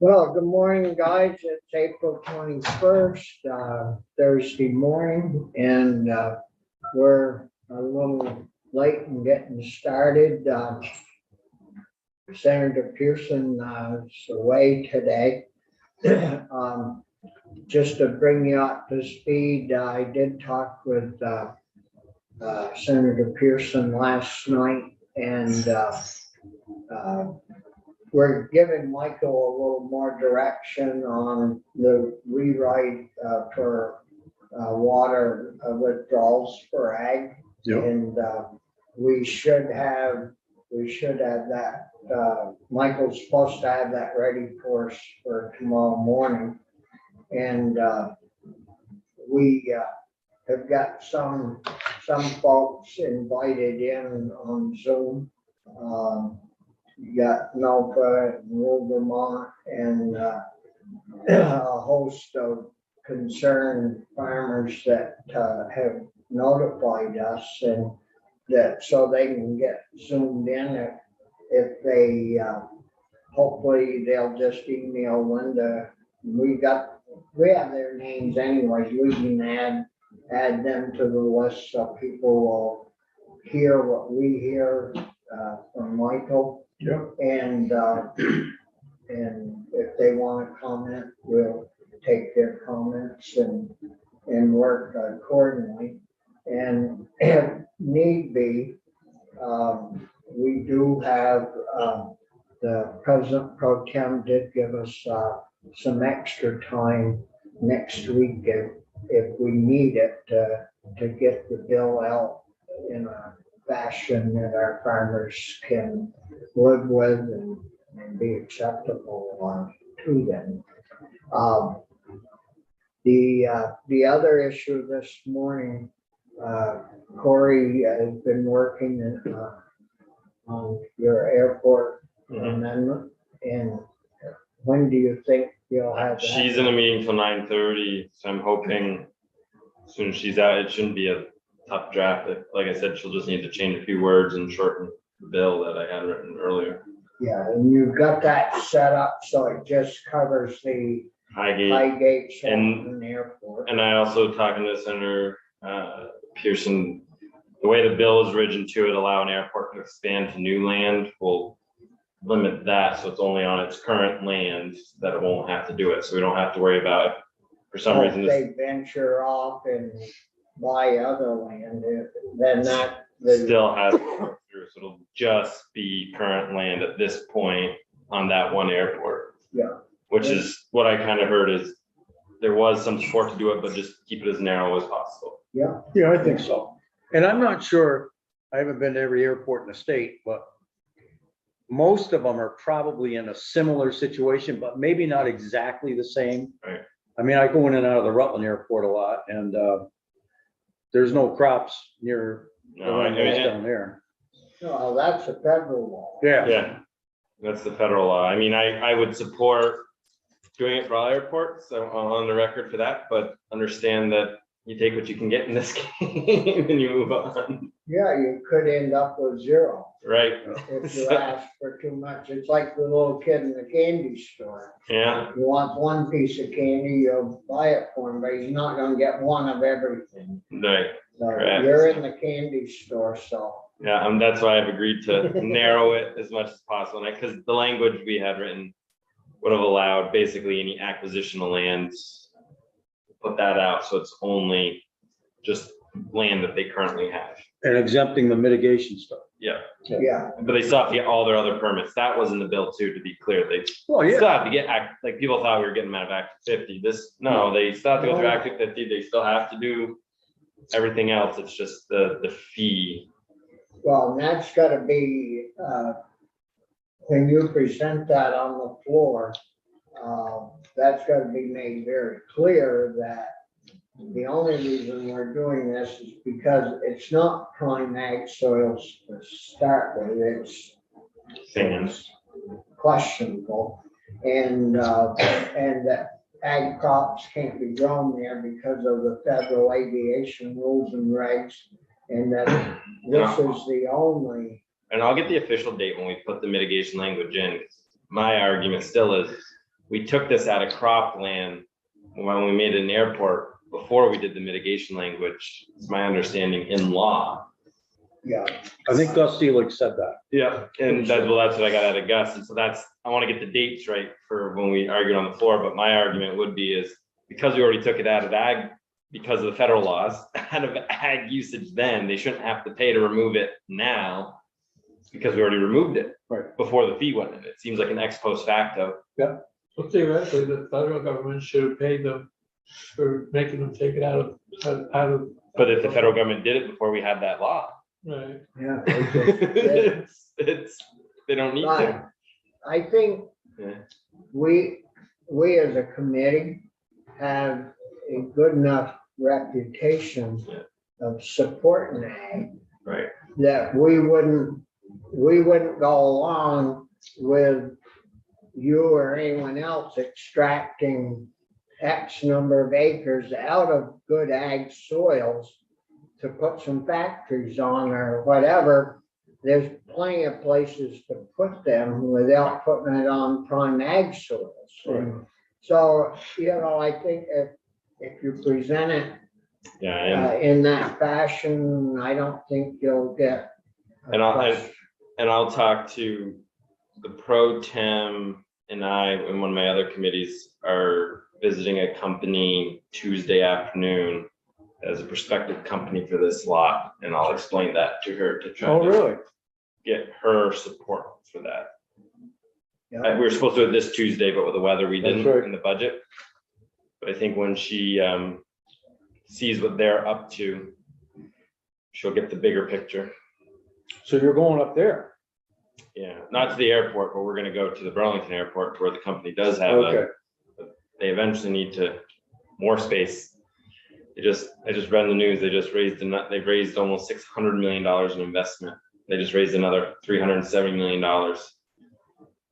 Well, good morning, guys. It's April 21st, Thursday morning, and we're a little late in getting started. Senator Pearson is away today. Just to bring you up to speed, I did talk with Senator Pearson last night, and we're giving Michael a little more direction on the rewrite for water withdrawals for ag. Yep. And we should have that, Michael's supposed to have that ready for us for tomorrow morning. And we have got some folks invited in on Zoom. You got Nova and Rural Vermont and a host of concerned farmers that have notified us, and that so they can get zoomed in if they hopefully they'll just email Linda. We have their names anyways. We can add them to the list so people will hear what we hear from Michael. Yep. And if they want to comment, we'll take their comments and work accordingly. And if need be, we do have the President Pro Tem did give us some extra time next week if we need it to get the bill out in a fashion that our farmers can live with and be acceptable to them. The other issue this morning, Corey has been working on your airport amendment, and when do you think you'll have that? She's in a meeting till 9:30, so I'm hoping as soon as she's out, it shouldn't be a tough draft. Like I said, she'll just need to change a few words and shorten the bill that I had written earlier. Yeah, and you've got that set up so it just covers the Highgate and the airport. And I also talking to Senator Pearson, the way the bill is written to it, allow an airport to expand to new land will limit that, so it's only on its current land that it won't have to do it, so we don't have to worry about it. For some reason, they venture off and buy other land, then that still has to go through, so it'll just be current land at this point on that one airport. Yeah. Which is what I kind of heard is there was some support to do it, but just keep it as narrow as possible. Yeah. Yeah, I think so. And I'm not sure, I haven't been to every airport in the state, but most of them are probably in a similar situation, but maybe not exactly the same. Right. I mean, I go in and out of the Rutland Airport a lot, and there's no crops near down there. No, that's a federal law. Yeah, that's the federal law. I mean, I would support doing it for all airports, so I'm on the record for that, but understand that you take what you can get in this game and you move on. Yeah, you could end up with zero Right. if you ask for too much. It's like the little kid in the candy store. Yeah. He wants one piece of candy, you'll buy it for him, but he's not gonna get one of everything. Right. So Correct. you're in the candy store, so. Yeah, that's why I've agreed to narrow it as much as possible. Because the language we had written would have allowed basically any acquisition of lands, put that out, so it's only just land that they currently have. And exempting the mitigation stuff. Yeah, Yeah, but they still have to get all their other permits. That was in the bill too, to be clear. They Well, still have to get like people thought we were getting them out of Act 50. No, they still have to go through Act 50. They still have to do everything else. It's just the fee. well, and that's gotta be, when you present that on the floor, that's gotta be made very clear that the only reason we're doing this is because it's not prime ag soils to start with, it's Things. questionable. And that ag crops can't be grown there because of the federal aviation rules and regs. And that this is the only, And I'll get the official date when we put the mitigation language in. My argument still is we took this out of cropland when we made it an airport before we did the mitigation language, it's my understanding in law. Yeah, I think Gus Seelig said that. Yeah, and that's what I got out of Gus, and so I want to get the dates right for when we argued on the floor, but my argument would be is because we already took it out of ag, because of the federal laws, out of ag usage then, they shouldn't have to pay to remove it now because we already removed it. Right. Before the fee went in. It seems like an ex post facto. So theoretically, the federal government should have paid them for making them take it out of. But if the federal government did it before we had that law, Right. yeah. they just did. they don't need But to. I think Yeah. we as a committee have a good enough reputation Yeah. of supporting ag Right. that we wouldn't go along with you or anyone else extracting X number of acres out of good ag soils to put some factories on or whatever. There's plenty of places to put them without putting it on prime ag soils. And so, I think if you present it Yeah, and in that fashion, I don't think you'll get. a And I'll- question. I'll talk to the pro tem, and I and one of my other committees are visiting a company Tuesday afternoon as a prospective company for this lot, and I'll explain that to her to try Oh, to really? get her support for that. Yeah. We were supposed to do it this Tuesday, but with the weather, we That's didn't right. in the budget. But I think when she sees what they're up to, she'll get the bigger picture. So you're going up there? Yeah, not to the airport, but we're gonna go to the Burlington Airport where the company does have Okay. they eventually need more space. I just read in the news, they've raised almost $600 million in investment. They just raised another $370 million.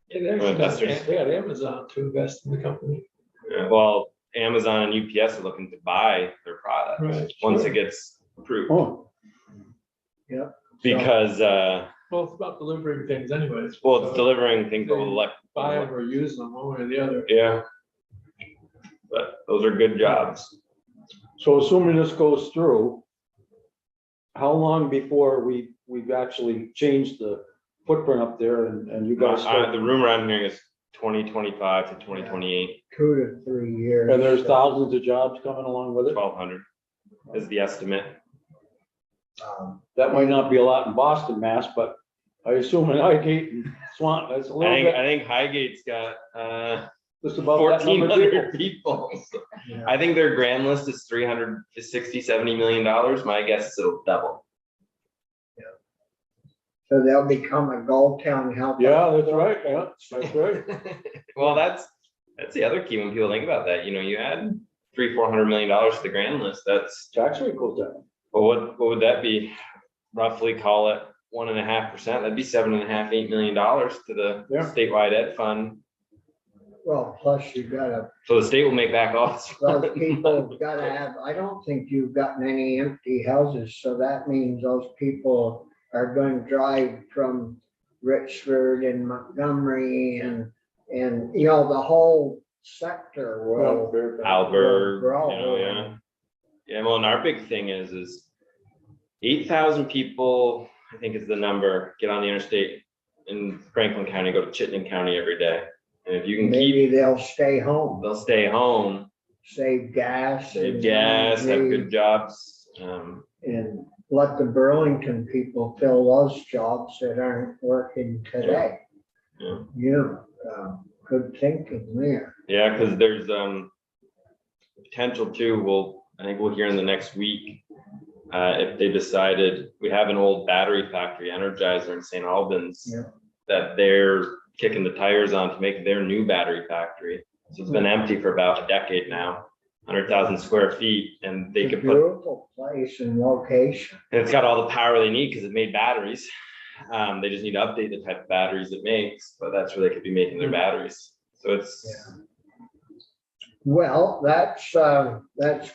Investors. They got Amazon to invest in the company. Well, Amazon and UPS are looking to buy their product Right. once it gets approved. Oh, Because, Well, it's about delivering things anyways. well, it's delivering things with Buy them or use them one way or the other. yeah. But those are good jobs. so assuming this goes through, how long before we've actually changed the footprint up there and you guys start? The rumor I'm hearing is 2025 to 2028, 2 to 3 years. And there's thousands of jobs coming along with it? 1,200 is the estimate. That might not be a lot in Boston, Mass, but I assume in Highgate and Swan, that's a little I bit, think Highgate's got just about that number of people. 1,400 people. Yeah. I think their grand list is 360-70 million dollars. My guess is it'll double. So they'll become a Gold Town health. Yeah, that's right, yeah, that's right. Well, that's the other key when people think about that. You add $300-400 million to the grand list. That's Tax rate goes down. well, what would that be? Roughly call it 1.5%. That'd be $7.5-8 million to the Yeah. statewide ed fund. Well, plus you gotta, So the state will make back all. those people gotta have, I don't think you've got many empty houses, so that means those people are going to drive from Richford and Montgomery and the whole sector will. Alberg, Grow. yeah. Yeah, well, and our big thing is 8,000 people, I think is the number, get on the interstate in Franklin County, go to Chittenden County every day. And if you can Maybe they'll stay home, they'll stay home, save gas. save and gas, have maybe- good jobs. And let the Burlington people fill those jobs that aren't working today. Yeah. Good thinking there. Yeah, because there's potential too, I think we'll hear in the next week. If they decided, we have an old battery factory, Energizer in St. Albans. Yeah. That they're kicking the tires on to make their new battery factory. So it's been empty for about a decade now, 100,000 square feet, and they It's a could put, beautiful place and location. and it's got all the power they need because it made batteries. They just need to update the type of batteries it makes, but that's where they could be making their batteries. So it's, Well, that's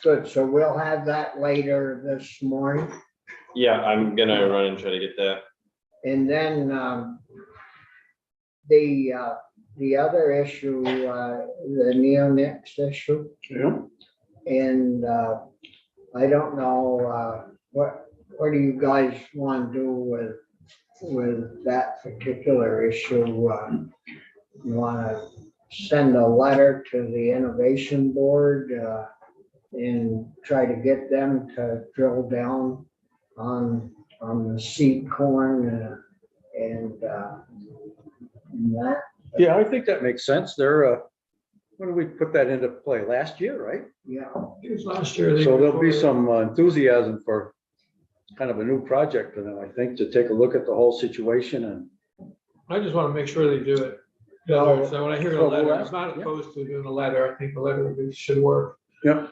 good. So we'll have that later this morning. yeah, I'm gonna run and try to get that. And then the other issue, the neonics issue, Yeah. and, I don't know, what do you guys want to do with that particular issue? You want to send a letter to the innovation board, and try to get them to drill down on the seed corn, and that? Yeah, I think that makes sense. They're, when did we put that into play? Last year, right? Yeah, It was last year. So there'll be some enthusiasm for kind of a new project for them, I think, to take a look at the whole situation and. I just want to make sure they do it. So when I hear a So letter, we'll I'm ask, not yeah. opposed to doing a letter. I think the letter should work. Yeah.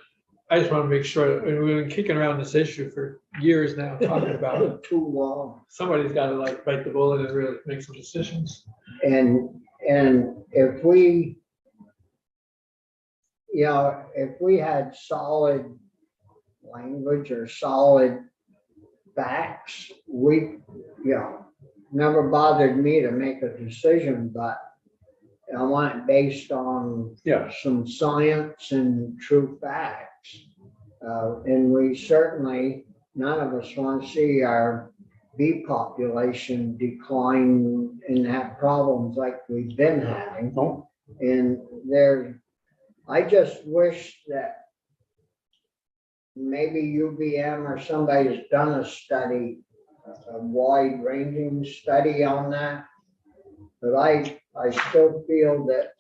I just want to make sure, and we've been kicking around this issue for years now, talking about it. too long. Somebody's got to like bite the bullet and really make some decisions. And if we, if we had solid language or solid facts, never bothered me to make a decision, but I want it based on Yeah. some science and true facts. And we certainly, none of us want to see our bee population decline and have problems like we've been having. No, And I just wish that maybe UVM or somebody's done a study, a wide ranging study on that. But I still feel that,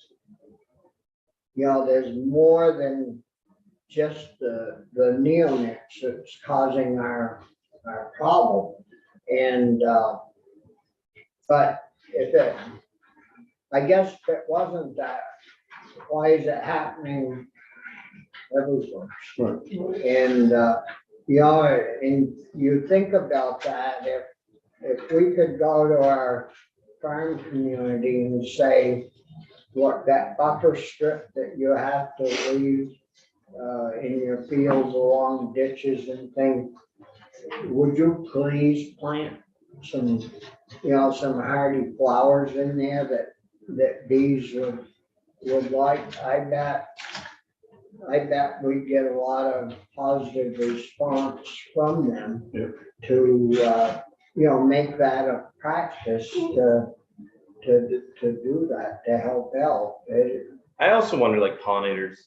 there's more than just the neonics that's causing our problem. And, but I guess if it wasn't that, why is it happening everywhere? right. And, and you think about that, if we could go to our farm community and say, look, that buffer strip that you have to leave in your fields along ditches and things, would you please plant some, some hardy flowers in there that bees would like? I bet we get a lot of positive response from them Yep. to, make that a practice to do that, to help out. I also wonder, like, pollinators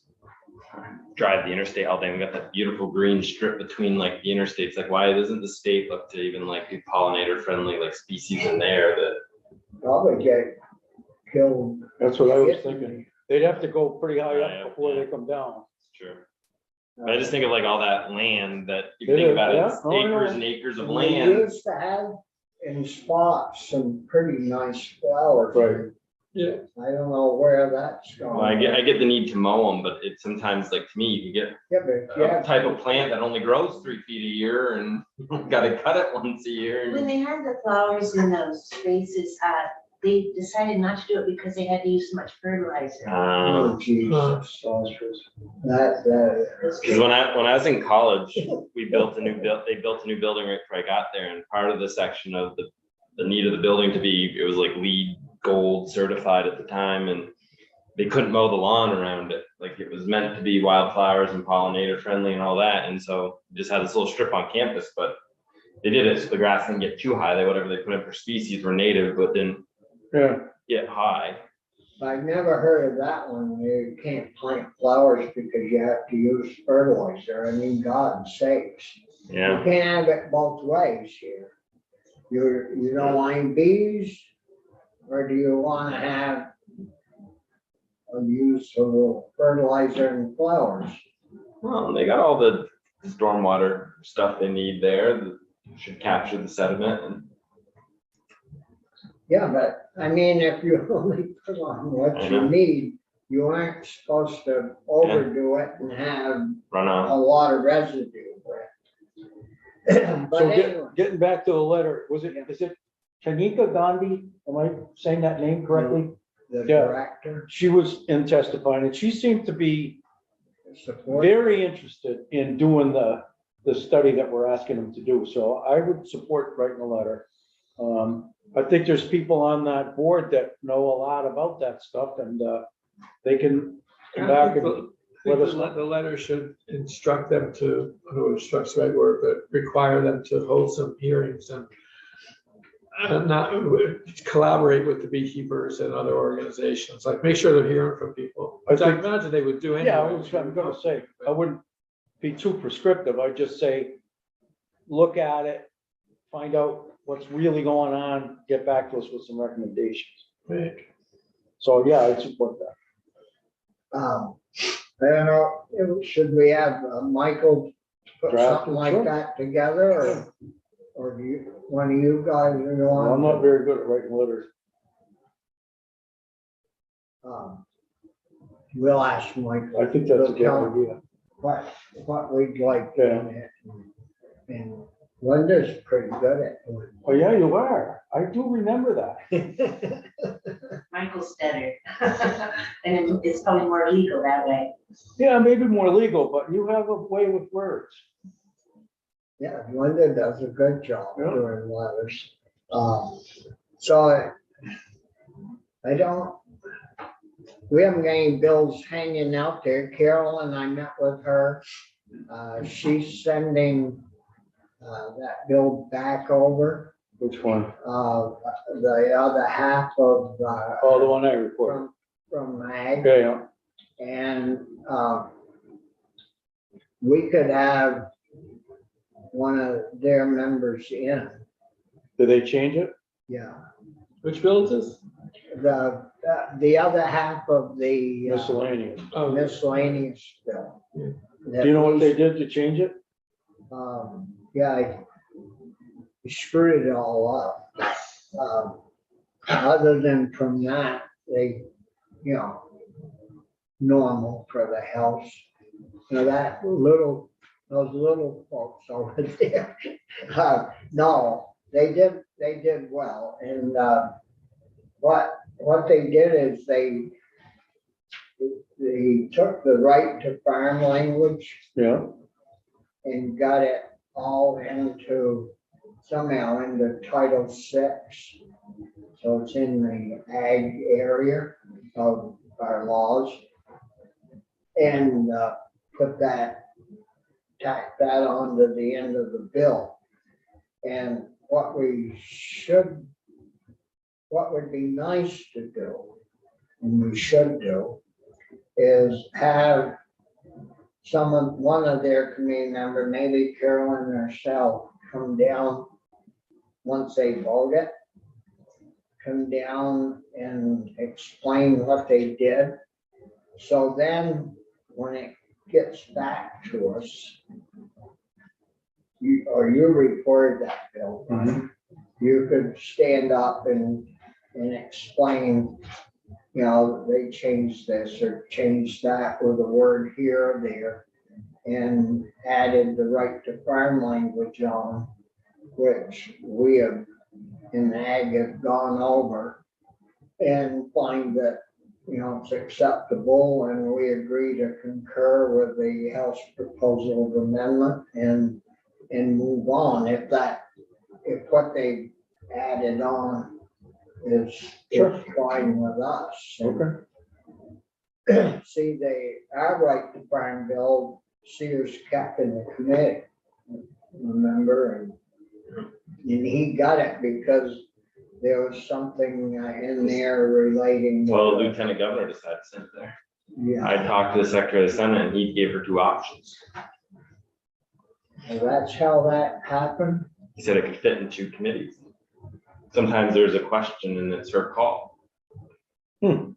drive the interstate all day. We got that beautiful green strip between like the interstates. Like, why doesn't the state look to even like be pollinator friendly, like species in there that? Probably get killed. That's what I was thinking. They'd have to go pretty high Right, up before yeah. they come down. Sure. But I just think of like all that land that you It think is, about it, yeah. it's Oh, I know. acres and acres of We land. used to have in spots some pretty nice flowers. Right. Yeah. I don't know where that's going. Well, I get the need to mow them, but it's sometimes like, to me, you can Yeah, but get a type of plant that only grows 3 feet a year and gotta cut it once a year. When and- they had the flowers in those spaces, they decided not to do it because they had to use so much fertilizer. Oh, Jesus. That, Because when I was in college, they built a new building right before I got there, and part of the section of the need of the building to be, it was like LEED Gold certified at the time, and they couldn't mow the lawn around it. Like, it was meant to be wildflowers and pollinator friendly and all that, and so just had this little strip on campus, but they did it so the grass didn't get too high. Whatever they put in for species were native, but didn't Yeah. get high. I've never heard of that one. You can't plant flowers because you have to use fertilizer. I mean, God's sakes. Yeah. You can't have it both ways here. You don't want bees, or do you want to have a use of fertilizer and flowers? Well, they got all the stormwater stuff they need there that should capture the sediment and. Yeah, but I mean, if you only put on what I you know. need, you aren't supposed to overdo it and have Run a off. lot of residue with it. But So anyway, getting back to the letter, is it Kanika Gandhi? Am I saying that name correctly? the Yeah. director She was in testifying and she seemed to be support. very interested in doing the study that we're asking them to do. So I would support writing a letter. I think there's people on that board that know a lot about that stuff and, they can come back and I think the letter should instruct them to, I don't know if instruct's the right word, but require them to hold some hearings and not collaborate with the beekeepers and other organizations, like make sure they're hearing from people. Which I imagine they would do anyway. Yeah, I was gonna say, I wouldn't be too prescriptive. I'd just say, look at it, find out what's really going on, get back to us with some recommendations. Right. So, yeah, I support that. I don't know, should we have Michael put Draft something it, like sure. that together, or do you, one of you guys are the Well, I'm not one? very good at writing letters. We'll ask Michael. I think that's a good Tell him idea. what we'd like Yeah. in it. And Linda's pretty good at doing Oh, yeah, you are. I do remember that. it. Michael's better. And it's probably more legal that way. Yeah, maybe more legal, but you have a way with words. Yeah, Linda does a good job Yeah. doing letters. So I don't, we haven't got any bills hanging out there. Carol and I met with her. She's sending that bill back over, Which one? the other half of, Oh, the one I reported. from Ag. Okay, yeah. And we could have one of their members in, Did they change it? yeah. Which bill is this? The other half of the Miscellaneous. Oh, miscellaneous bill. Do you know what they did to change it? Yeah, I screwed it all up. Other than from that, they, normal for the house. That little, those little folks over there. No, they did well. And what they did is they took the right to farm language Yeah. and got it all somehow into Title VI. So it's in the ag area of our laws. And tack that onto the end of the bill. And what would be nice to do, and we should do, is have one of their committee members, maybe Carolyn herself, come down once they vote it, come down and explain what they did. So then when it gets back to us, you reported that bill, right? You could stand up and explain, they changed this or changed that with a word here or there and added the right to farm language on, which we have in ag have gone over and find that, it's acceptable and we agree to concur with the House proposal of amendment and move on if what they added on is fine with us. Okay. See, our right to farm bill, Sears kept in the committee, remember? And he got it because there was something in there relating. Well, the Lieutenant Governor decided to send it there. Yeah, I talked to the Secretary of the Senate and he gave her two options. well, that's how that happened. He said it could fit in two committees. Sometimes there's a question and it's her call. You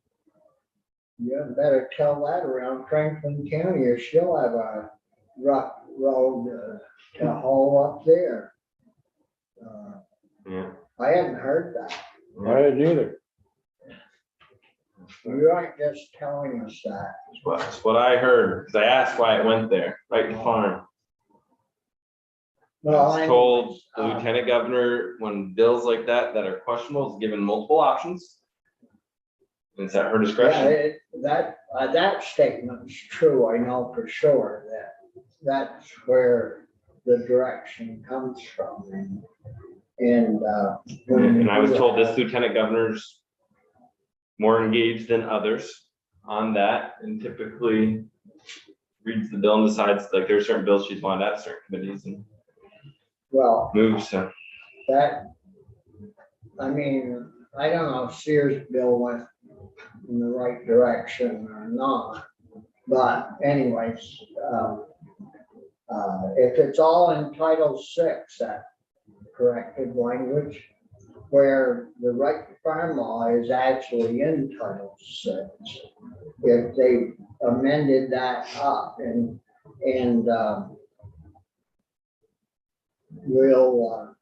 better tell that around Franklin County or she'll have a rough road to haul up there. Yeah. I hadn't heard that. I didn't either. You aren't just telling us that. That's what I heard, because I asked why it went there, right to farm. I was told the Lieutenant Governor, when bills like that are questionable, is given multiple options. And it's at her discretion. Yeah, that statement's true, I know for sure that's where the direction comes from. And, And I was told this lieutenant governor's more engaged than others on that and typically reads the bill and decides, like, there's certain bills she's wanted at certain committees and Well, moves, so. that, I mean, I don't know if Sears bill went in the right direction or not. But anyways, if it's all in Title VI, that corrected language, where the right to farm law is actually in Title VI. If they amended that up and we'll,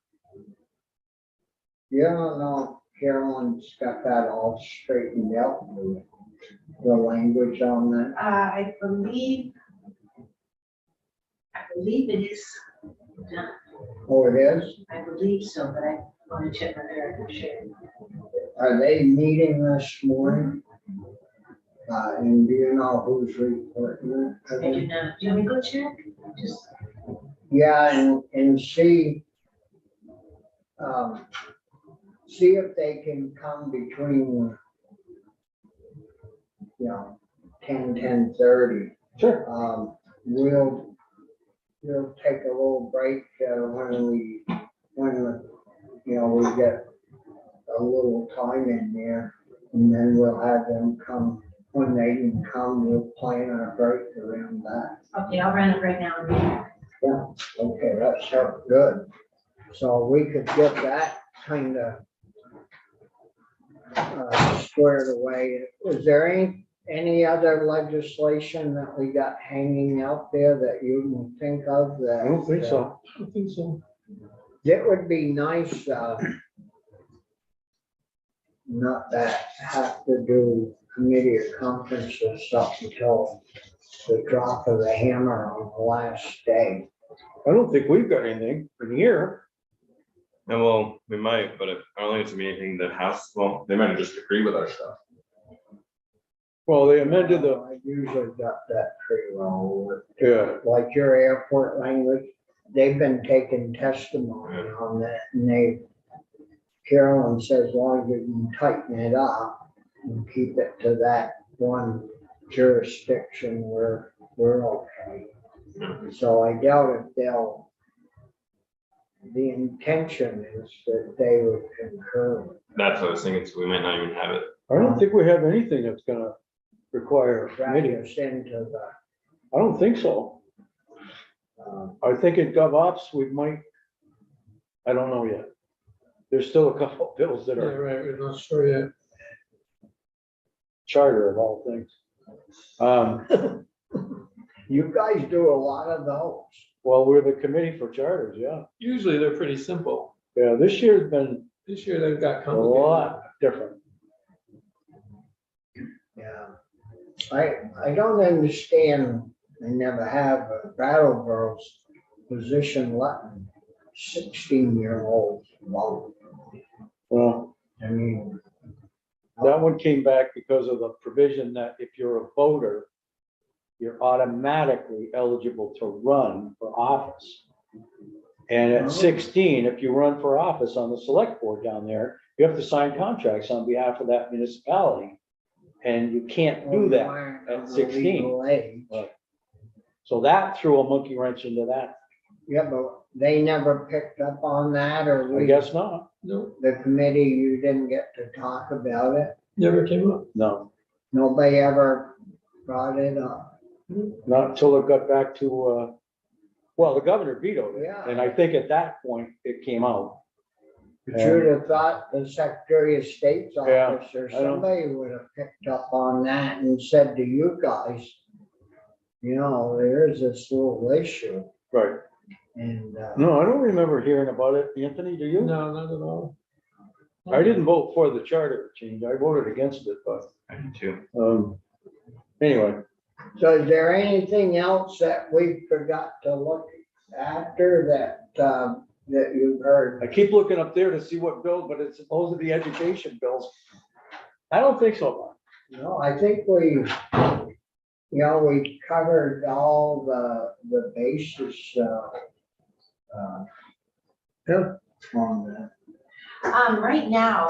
you don't know, Carolyn's got that all straightened out, the language on that. I believe it is done. Oh, it is? I believe so, but I want to check with her, I'm sure. Are they meeting this morning? And do you know who's reporting it? I do not. Do you want me to go check? Just, Yeah, and see, see if they can come between, 10:30. Sure. We'll take a little break, when we get a little time in there. And then we'll have them come, when they can come, we'll plan a break around that. okay, I'll run it right now. Yeah, okay, that's so good. So we could get that kind of squared away. Is there any other legislation that we got hanging out there that you can think of that? I don't think so. I don't think so. It would be nice, not that have to do committee or conference or stuff until the drop of the hammer on the last day. I don't think we've got anything in here. And well, we might, but I don't think it's gonna be anything the House, well, they might just agree with our stuff. Well, they amended the, I usually got that pretty well. yeah, Like your airport language, they've been taking testimony on that, and Carolyn says, as long as you can tighten it up and keep it to that one jurisdiction, we're okay. So I doubt if the intention is that they would concur. That's what I was thinking, so we might not even have it. I don't think we have anything that's gonna require a Drag committee. us into I don't think so. the, I think in GovOps, we might, I don't know yet. There's still a couple of bills that Yeah, are right, we're not sure yet. charter of all things. you guys do a lot of those. Well, we're the committee for charters, yeah. Usually they're pretty simple. Yeah, this year's been This year they've got a complicated. lot different. Yeah. I don't understand, I never have, Brattleboro's position letting 16-year-olds vote. Well, I mean, that one came back because of the provision that if you're a voter, you're automatically eligible to run for office. And Oh. at 16, if you run for office on the select board down there, you have to sign contracts on behalf of that municipality. And you can't do that. at 16. legal age. So that threw a monkey wrench into that. Yeah, but they never picked up on that, or I guess not. No, the committee, you didn't get to talk about it. never came up. No, Nobody ever brought it up. not until it got back to, well, the governor vetoed it. Yeah. And I think at that point, it came out. But you'd have thought the Secretary of State's Yeah, office or I don't- somebody would have picked up on that and said to you guys, there's this little issue, Right. and, No, I don't remember hearing about it. Anthony, do you? No, not at all. I didn't vote for the charter change. I voted against it, but, I do too. anyway, so is there anything else that we forgot to look after that you've heard? I keep looking up there to see what bill, but it's supposed to be education bills. I don't think so, Mark. No, I think we covered all the bases. on that? Right now,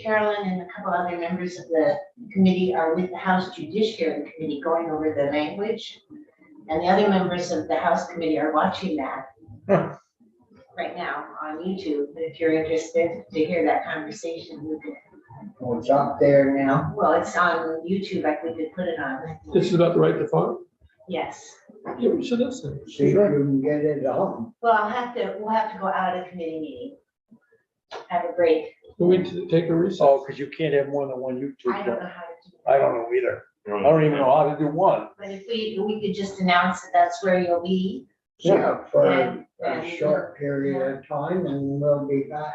Carolyn and a couple other members of the committee are with the House Judiciary Committee going over the language. And the other members of the House Committee are watching that Huh. right now on YouTube. If you're interested to hear that conversation, you could, Oh, it's up there now. well, it's on YouTube, like we could put it on. This is about the right to farm? Yes. Yeah, we should listen. See if you can get it on. Well, we'll have to go out of committee meeting. Have a break. We need to take a recess. Oh, because you can't have more than one YouTube. I don't know how to do I that. don't know either. I don't even know how to do one. But if we could just announce that that's where you'll be. Yeah, for And- a and- short period of time and we'll be back.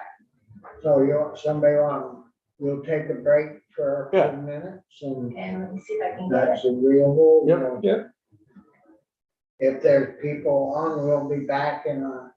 So you'll take a break for a Yeah. few minutes and And let me see if I can get it. that's agreeable. Yep. Yep. If there's people on, we'll be back in a